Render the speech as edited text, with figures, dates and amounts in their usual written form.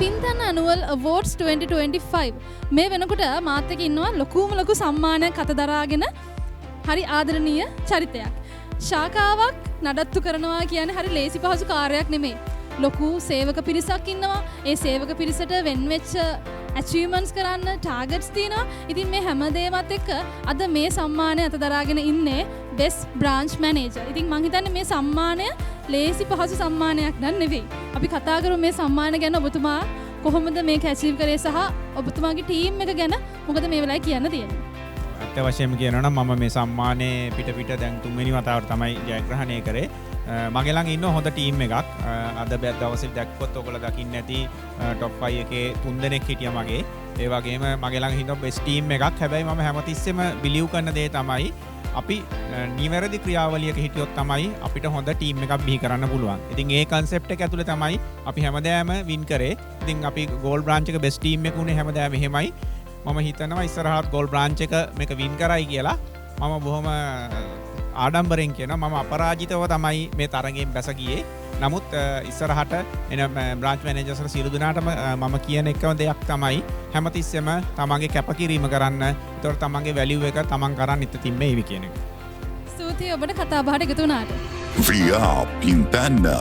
පින්තන්න Annual Awards 2025 මේ වෙනකොට මාත් එක්ක ඉන්නවා ලොකු සම්මානයක් අත දරාගෙන හරි ආදරණීය චරිතයක්. ශාඛාවක් නඩත්තු කරනවා කියන්නේ හරි ලේසි පහසු කාර්යයක් නෙමෙයි. ලොකු සේවක පිරිසක් ඉන්නවා. ඒ සේවක පිරිසට වෙන්වෙච්ච achievements කරන්න targets තියෙනවා. ඉතින් මේ හැම දෙයක්වත් එක්ක අද මේ සම්මානය අත දරාගෙන ඉන්නේ best branch manager. ඉතින් මං හිතන්නේ මේ සම්මානය ලේසි පහසු සම්මානයක් නන් නෙවෙයි. අපි කතා කරමු මේ සම්මාන ගැන. ඔබතුමා කොහොමද මේක achieve කරේ සහ ඔබතුමාගේ ටීම් එක ගැන මොකද මේ වෙලාවේ කියන්න තියෙන්නේ? ඇත්ත වශයෙන්ම කියනවා නම් මම මේ සම්මානයේ පිට දැන් තුන්වෙනි වතාවට තමයි ජයග්‍රහණය කරේ. මගේ ළඟ ඉන්න හොඳ ටීම් එකක්. අද දවසේ දැක්කොත් ඔයගොල්ලෝ දකින්න ඇති টොප් 5 එකේ 3 දෙනෙක් හිටියා මගේ. ඒ වගේම මගේ ළඟ ඉන්න බෙස්ට් ටීම් එකක්. හැබැයි මම හැමතිස්සෙම බිලීව් කරන දේ තමයි අපි නිවැරදි ක්‍රියාවලියක හිටියොත් තමයි අපිට හොඳ ටීම් එකක් බිහි කරන්න පුළුවන්. ඉතින් ඒ කන්සෙප්ට් එක ඇතුලේ තමයි අපි හැමදාම වින් කරේ. ඉතින් අපි ගෝල් බ්‍රාන්ච් එක බෙස්ට් ටීම් එක උනේ හැමදාම එහෙමයි. මම හිතනවා ඉස්සරහට ගෝල් බ්‍රාන්ච් එක මේක වින් කරයි කියලා. මම බොහොම ආඩම්බරෙන් කියනවා මම අපරාජිතව තමයි මේ තරගෙන් බැස ගියේ. නමුත් ඉස්සරහට එන බ්‍රාන්ච් මැනේජර්ස්ලා සියලු දෙනාටම මම කියන එකම දෙයක් තමයි හැමතිස්සෙම තමන්ගේ කැපකිරීම කරන්න. ඒතකොට තමන්ගේ වැලියු එක තමන් කරන් ඉතින් මේවි කියන එක. ස්තුතියි ඔබට කතා බහට එකතු වුණාට. Via Pintana.